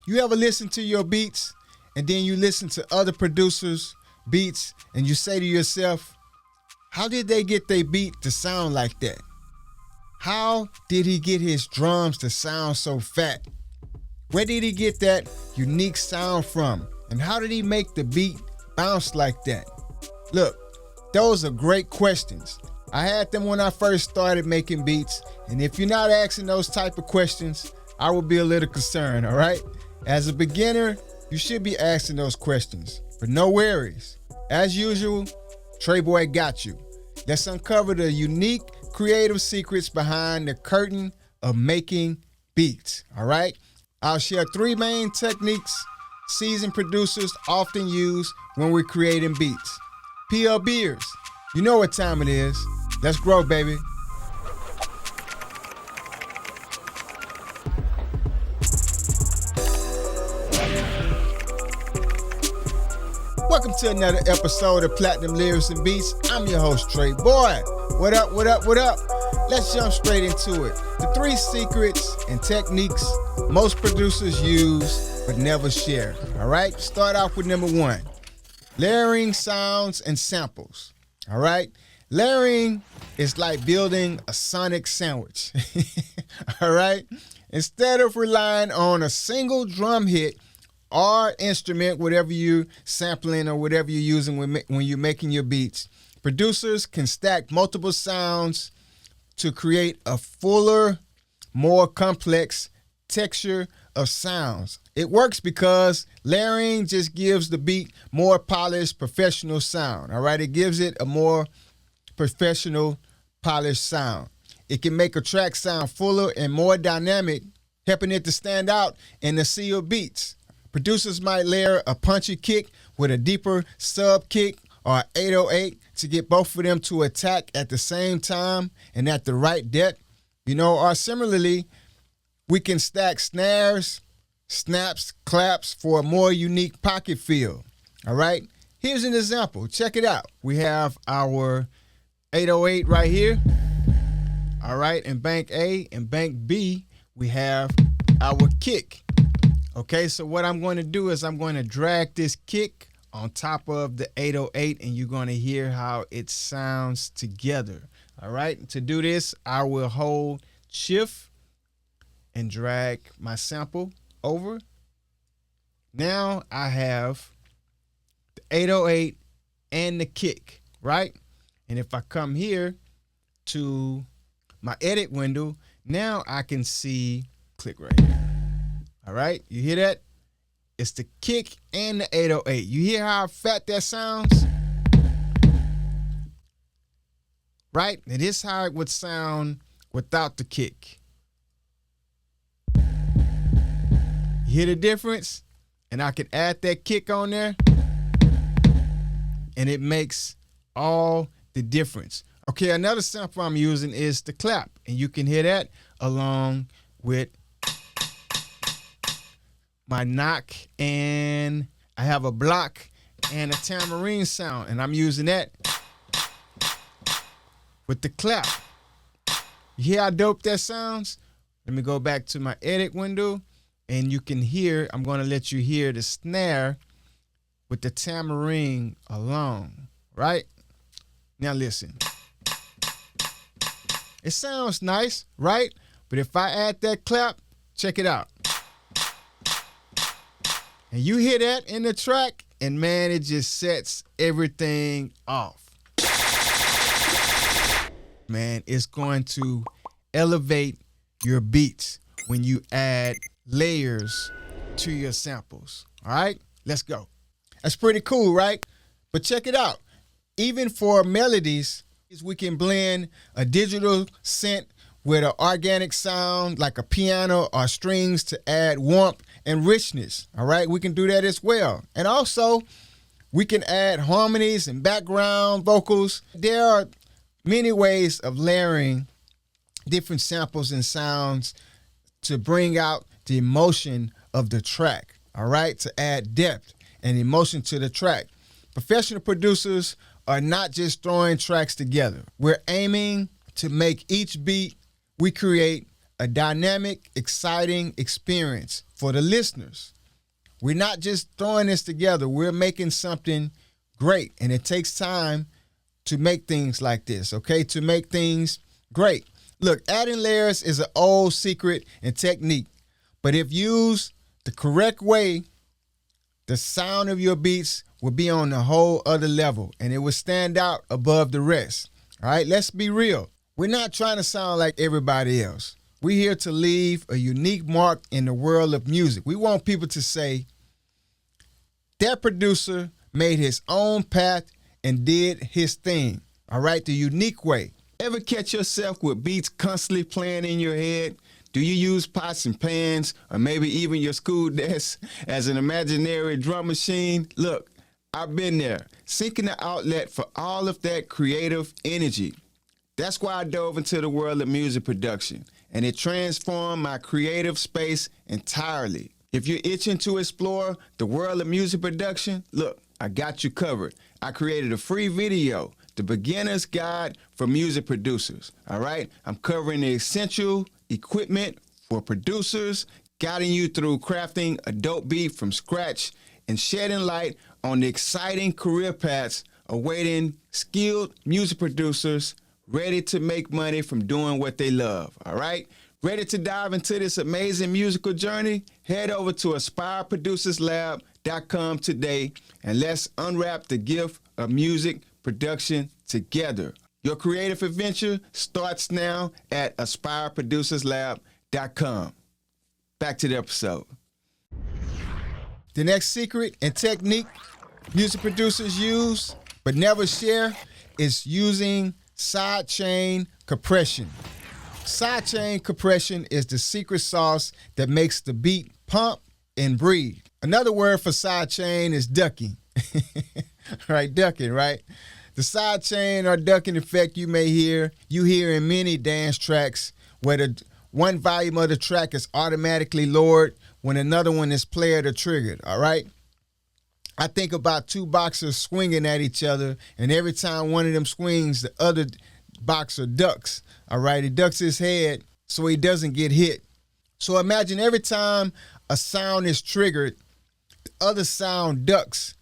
You ever listen to your beats and then you listen to other producers' beats and you say to yourself, how did they get their beat to sound like that? How did he get his drums to sound so fat? Where did he get that unique sound from? And how did he make the beat bounce like that? Look, those are great questions. I had them when I first started making beats, and if you're not asking those type of questions, I will be a little concerned, all right? As a beginner, you should be asking those questions, but no worries. As usual, Trey Boy got you. Let's uncover the unique creative secrets behind the curtain of making beats, all right? I'll share 3 main techniques seasoned producers often use when we're creating beats. PLBers, you know what time it is. Let's grow, baby. Welcome to another episode of Platinum Lyrics and Beats. I'm your host, Trey Boy. What up, what up, what up? Let's jump straight into it. The 3 secrets and techniques most producers use but never share. All right, start off with number 1. Layering sounds and samples. All right, layering is like building a sonic sandwich. All right, instead of relying on a single drum hit or instrument, whatever you're sampling or whatever you're using when you're making your beats, producers can stack multiple sounds to create a fuller, more complex texture of sounds. It works because layering just gives the beat more polished, professional sound. All right, it gives it a more professional, polished sound. It can make a track sound fuller and more dynamic, helping it to stand out in the sea of beats. Producers might layer a punchy kick with a deeper sub kick or 808 to get both of them to attack at the same time and at the right depth. Or similarly, we can stack snares, snaps, claps for a more unique pocket feel. All right, here's an example. Check it out. We have our 808 right here. All right, in bank A and bank B, we have our kick. Okay, so what I'm going to do is I'm going to drag this kick on top of the 808 and you're going to hear how it sounds together. All right, to do this, I will hold shift and drag my sample over. Now I have the 808 and the kick, right? And if I come here to my edit window, now I can see, click right here. All right, you hear that? It's the kick and the 808. You hear how fat that sounds? Right? And this is how it would sound without the kick. You hear the difference? And I can add that kick on there, and it makes all the difference. Okay, another sample I'm using is the clap, and you can hear that along with my knock, and I have a block and a tambourine sound, and I'm using that with the clap. You hear how dope that sounds? Let me go back to my edit window, and you can hear, I'm going to let you hear the snare with the tambourine along, right? Now listen. It sounds nice, right? But if I add that clap, check it out. And you hear that in the track, and man, it just sets everything off. Man, it's going to elevate your beats when you add layers to your samples. All right, let's go. That's pretty cool, right? But check it out. Even for melodies, we can blend a digital synth with an organic sound like a piano or strings to add warmth and richness. All right, we can do that as well. And also, we can add harmonies and background vocals. There are many ways of layering different samples and sounds to bring out the emotion of the track, all right, to add depth and emotion to the track. Professional producers are not just throwing tracks together. We're aiming to make each beat we create a dynamic, exciting experience for the listeners. We're not just throwing this together. We're making something great. And it takes time to make things like this, okay? To make things great. Look, adding layers is an old secret and technique. But if used the correct way, the sound of your beats will be on a whole other level and it will stand out above the rest. All right, let's be real. We're not trying to sound like everybody else. We're here to leave a unique mark in the world of music. We want people to say, that producer made his own path and did his thing. All right, the unique way. Ever catch yourself with beats constantly playing in your head? Do you use pots and pans or maybe even your school desk as an imaginary drum machine? Look, I've been there, seeking the outlet for all of that creative energy. That's why I dove into the world of music production, and it transformed my creative space entirely. If you're itching to explore the world of music production, look, I got you covered. I created a free video, The Beginner's Guide for Music Producers. All right, I'm covering the essential equipment for producers, guiding you through crafting a dope beat from scratch and shedding light on the exciting career paths awaiting skilled music producers ready to make money from doing what they love. All right, ready to dive into this amazing musical journey? Head over to aspireproducerslab.com today and let's unwrap the gift of music production together. Your creative adventure starts now at aspireproducerslab.com. Back to the episode. The next secret and technique music producers use but never share is using sidechain compression. Sidechain compression is the secret sauce that makes the beat pump and breathe. Another word for sidechain is ducking. Right, ducking, right? The sidechain or ducking effect you hear in many dance tracks where the one volume of the track is automatically lowered when another one is played or triggered, all right? I think about two boxers swinging at each other, and every time one of them swings, the other boxer ducks, all right? He ducks his head so he doesn't get hit. So imagine every time a sound is triggered, the other sound ducks,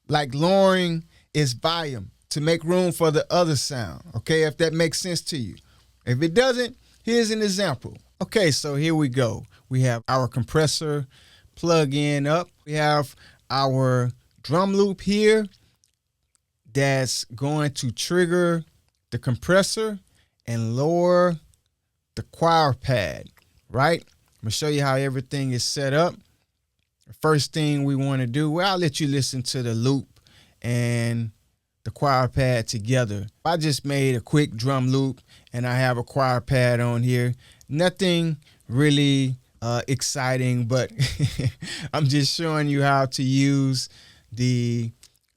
like lowering its volume to make room for the other sound, okay, if that makes sense to you. If it doesn't, here's an example. Okay, so here we go. We have our compressor plug-in up. We have our drum loop here that's going to trigger the compressor and lower the choir pad, right? I'm going to show you how everything is set up. The first thing we want to do, well, I'll let you listen to the loop and the choir pad together. I just made a quick drum loop and I have a choir pad on here. Nothing really exciting, but I'm just showing you how to use the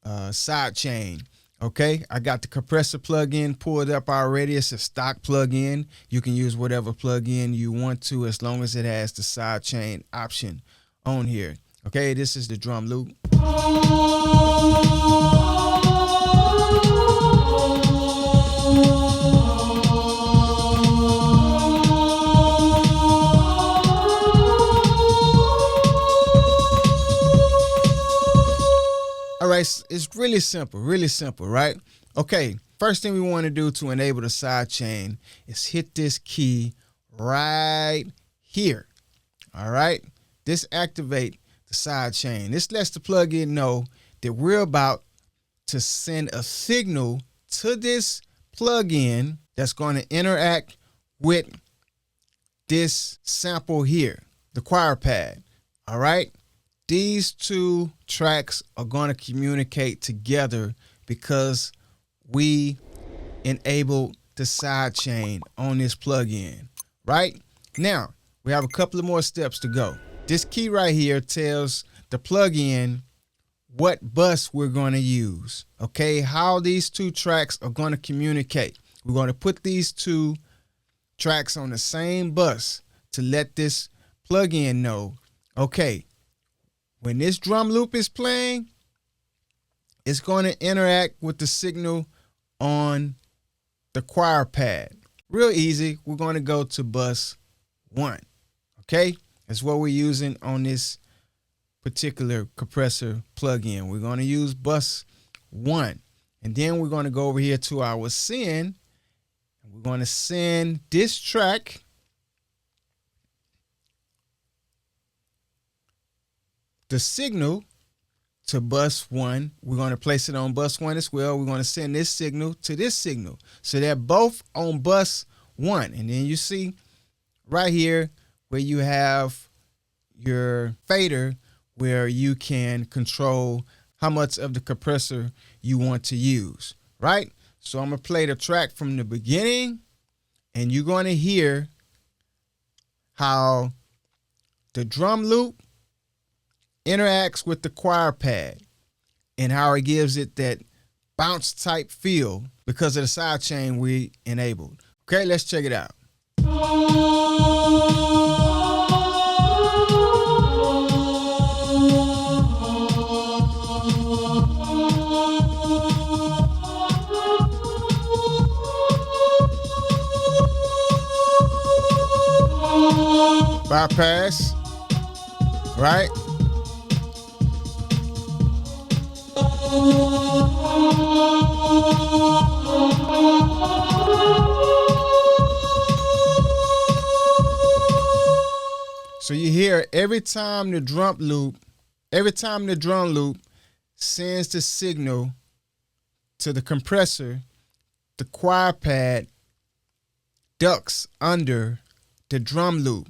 sidechain. Okay, I got the compressor plug-in pulled up already. It's a stock plug-in. You can use whatever plug-in you want to as long as it has the sidechain option on here. Okay, this is the drum loop. All right, it's really simple, right? Okay, first thing we want to do to enable the sidechain is hit this key right here. All right, this activate the sidechain. This lets the plug-in know that we're about to send a signal to this plug-in that's going to interact with this sample here, the choir pad. All right. These two tracks are going to communicate together because we enabled the sidechain on this plugin, right? Now, we have a couple of more steps to go. This key right here tells the plugin what bus we're going to use, okay? How these two tracks are going to communicate. We're going to put these two tracks on the same bus to let this plugin know, okay, when this drum loop is playing, it's going to interact with the signal on the choir pad. Real easy. We're going to go to bus 1. Okay? That's what we're using on this particular compressor plugin. We're going to use bus 1. And then we're going to go over here to our send. We're going to send this track the signal to bus 1. We're going to place it on bus 1 as well. We're going to send this signal to this signal. So they're both on bus 1. And then you see right here where you have your fader, where you can control how much of the compressor you want to use, right? So I'm going to play the track from the beginning, and you're going to hear how the drum loop interacts with the choir pad and how it gives it that bounce type feel because of the sidechain we enabled. Okay, let's check it out. Bypass, right? So you hear every time the drum loop sends the signal to the compressor, the choir pad ducks under the drum loop,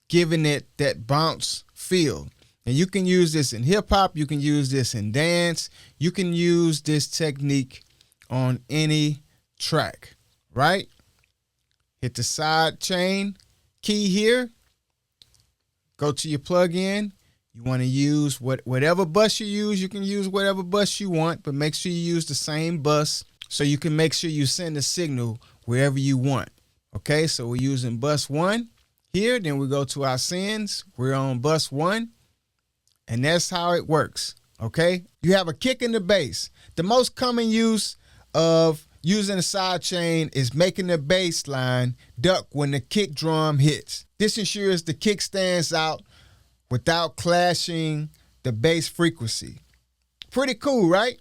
giving it that bounce feel. And you can use this in hip hop, you can use this in dance, you can use this technique on any track, right? Hit the sidechain key here, go to your plugin. You want to use whatever bus you use. You can use whatever bus you want, but make sure you use the same bus so you can make sure you send the signal wherever you want. Okay, so we're using bus 1 here. Then we go to our sends. We're on bus 1, and that's how it works. Okay, you have a kick in the bass. The most common use of using a sidechain is making the bass line duck when the kick drum hits. This ensures the kick stands out without clashing the bass frequency. Pretty cool, right?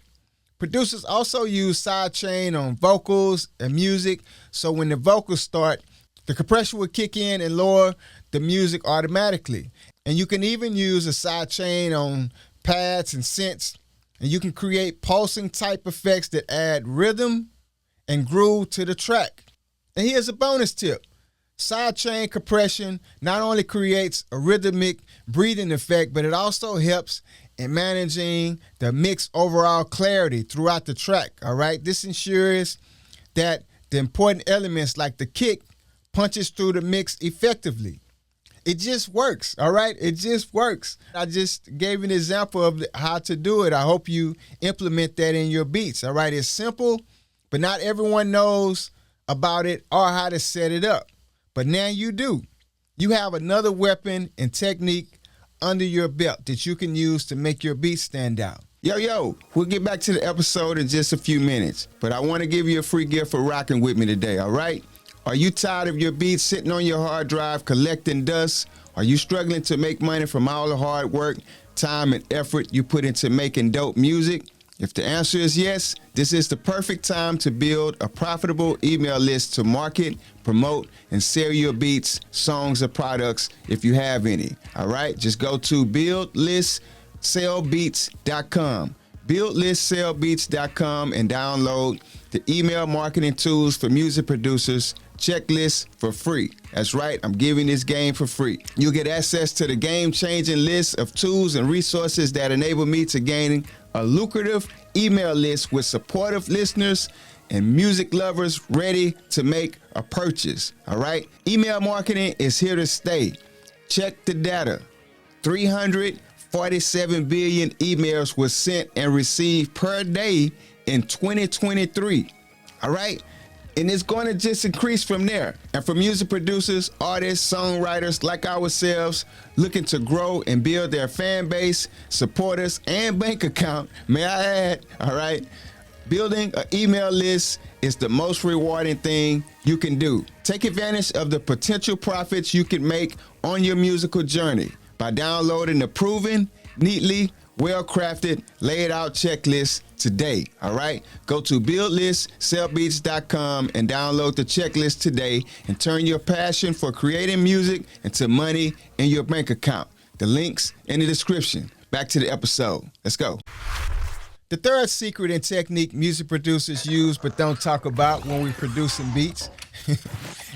Producers also use sidechain on vocals and music, so when the vocals start, the compression will kick in and lower the music automatically. And you can even use a sidechain on pads and synths, and you can create pulsing type effects that add rhythm and groove to the track. And here's a bonus tip. Sidechain compression not only creates a rhythmic breathing effect, but it also helps in managing the mix overall clarity throughout the track, all right? This ensures that the important elements like the kick punches through the mix effectively. It just works, all right? It just works. I just gave you an example of how to do it. I hope you implement that in your beats, all right? It's simple, but not everyone knows about it or how to set it up. But now you do. You have another weapon and technique under your belt that you can use to make your beats stand out. Yo, we'll get back to the episode in just a few minutes, but I want to give you a free gift for rocking with me today, all right? Are you tired of your beats sitting on your hard drive collecting dust? Are you struggling to make money from all the hard work, time, and effort you put into making dope music? If the answer is yes, this is the perfect time to build a profitable email list to market, promote, and sell your beats, songs, or products if you have any. All right, just go to buildlistsellbeats.com. Buildlistsellbeats.com and download the email marketing tools for music producers checklist for free. That's right, I'm giving this game for free. You'll get access to the game-changing list of tools and resources that enable me to gain a lucrative email list with supportive listeners and music lovers ready to make a purchase. All right, email marketing is here to stay. Check the data. 347 billion emails were sent and received per day in 2023. All right, and it's going to just increase from there. And for music producers, artists, songwriters like ourselves looking to grow and build their fan base, supporters, and bank account, may I add, all right, building an email list is the most rewarding thing you can do. Take advantage of the potential profits you can make on your musical journey by downloading the proven, neatly, well-crafted, laid-out checklist today, all right? Go to buildlistsellbeats.com and download the checklist today and turn your passion for creating music into money in your bank account. The link's in the description. Back to the episode. Let's go. The third secret and technique music producers use but don't talk about when we're producing beats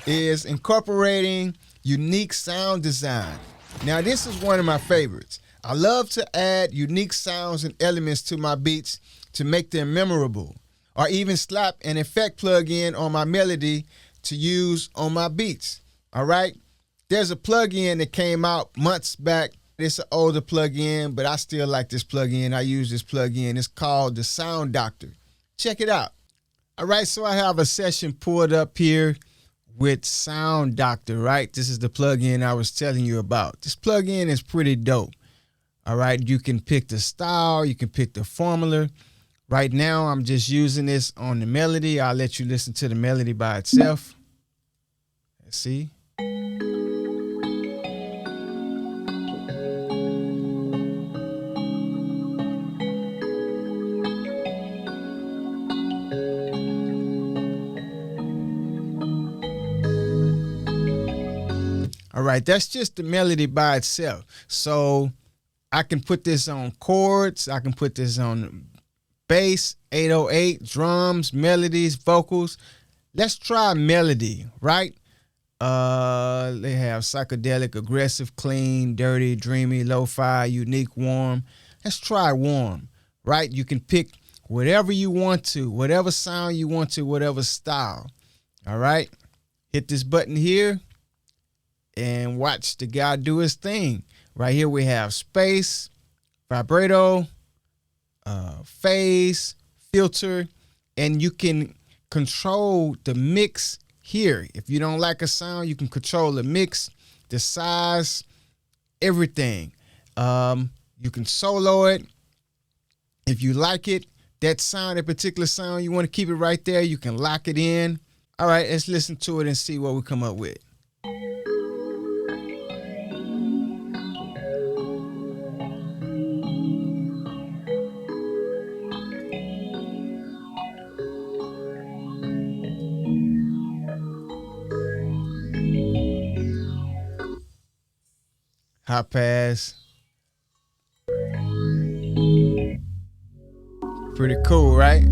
is incorporating unique sound design. Now, this is one of my favorites. I love to add unique sounds and elements to my beats to make them memorable, or even slap an effect plug-in on my melody to use on my beats, all right? There's a plug-in that came out months back. It's an older plug-in, but I still like this plug-in. I use this plug-in. It's called the Sound Doctor. Check it out. All right, so I have a session pulled up here with Sound Doctor, right? This is the plug-in I was telling you about. This plug-in is pretty dope. All right, you can pick the style, you can pick the formula. Right now, I'm just using this on the melody. I'll let you listen to the melody by itself. Let's see. All right, that's just the melody by itself. So I can put this on chords. I can put this on bass, 808, drums, melodies, vocals. Let's try melody, right? They have psychedelic, aggressive, clean, dirty, dreamy, lo-fi, unique, warm. Let's try warm, right? You can pick whatever you want to, whatever sound you want to, whatever style. All right? Hit this button here and watch the guy do his thing. Right here we have space, vibrato, phase, filter, and you can control the mix here. If you don't like a sound, you can control the mix, the size, everything. You can solo it. If you like it, that sound, that particular sound, you want to keep it right there, you can lock it in. All right, let's listen to it and see what we come up with. High pass. Pretty cool, right?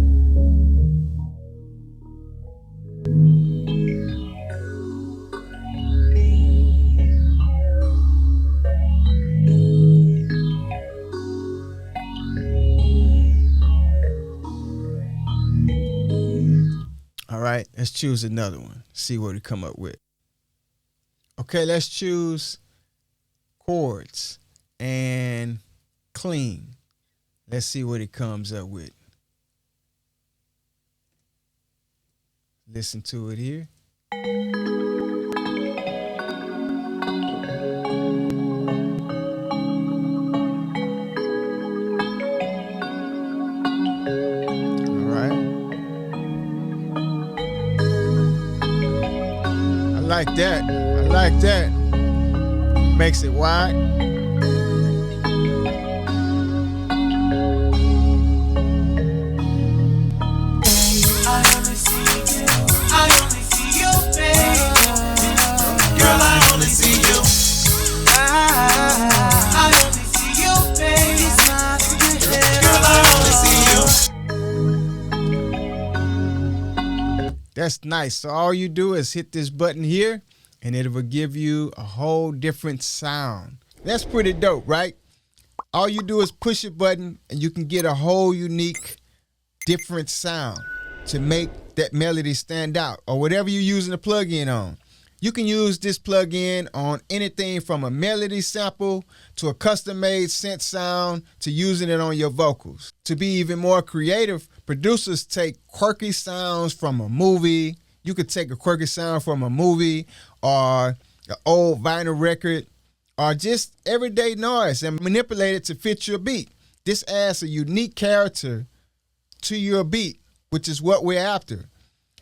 All right, let's choose another one. See what we come up with. Okay, let's choose chords and clean. Let's see what it comes up with. Listen to it here. All right. I like that. I like that. Makes it wide. That's nice. So all you do is hit this button here and it will give you a whole different sound. That's pretty dope, right? All you do is push a button and you can get a whole unique, different sound to make that melody stand out, or whatever you're using the plug-in on. You can use this plug-in on anything from a melody sample to a custom-made synth sound to using it on your vocals. To be even more creative, producers take quirky sounds from a movie. You could take a quirky sound from a movie or an old vinyl record or just everyday noise and manipulate it to fit your beat. This adds a unique character to your beat, which is what we're after.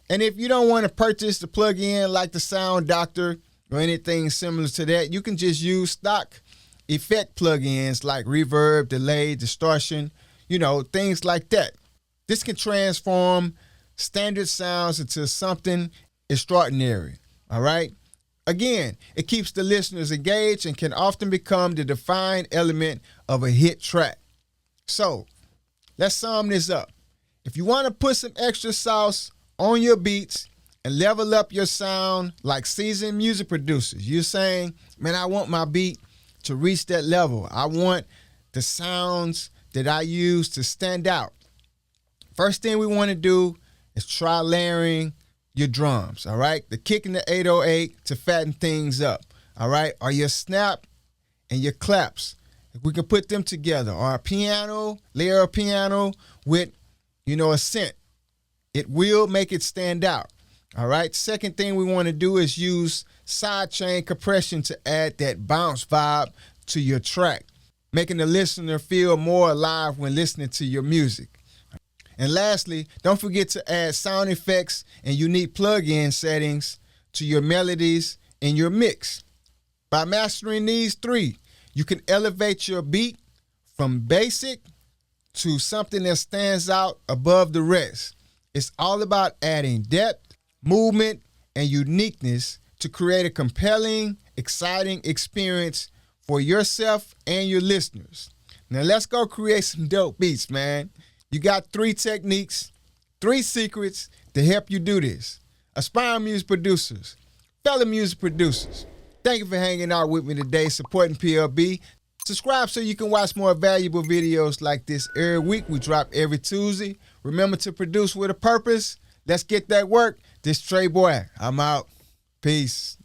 And if you don't want to purchase the plug-in like the Sound Doctor or anything similar to that, you can just use stock effect plugins like reverb, delay, distortion, things like that. This can transform standard sounds into something extraordinary, all right? Again, it keeps the listeners engaged and can often become the defining element of a hit track. So, let's sum this up. If you want to put some extra sauce on your beats and level up your sound like seasoned music producers, you're saying, man, I want my beat to reach that level. I want the sounds that I use to stand out. First thing we want to do is try layering your drums, all right? The kick and the 808 to fatten things up, all right? Or your snap and your claps. If we can put them together. Or a piano, layer a piano with, a synth. It will make it stand out, all right? Second thing we want to do is use sidechain compression to add that bounce vibe to your track, making the listener feel more alive when listening to your music. And lastly, don't forget to add sound effects and unique plug-in settings to your melodies in your mix. By mastering these three, you can elevate your beat from basic to something that stands out above the rest. It's all about adding depth, movement, and uniqueness to create a compelling, exciting experience for yourself and your listeners. Now let's go create some dope beats, man. You got 3 techniques, 3 secrets to help you do this. Aspiring music producers, fellow music producers, thank you for hanging out with me today, supporting PLB. Subscribe so you can watch more valuable videos like this every week. We drop every Tuesday. Remember to produce with a purpose. Let's get that work. This Trey Boy, I'm out. Peace.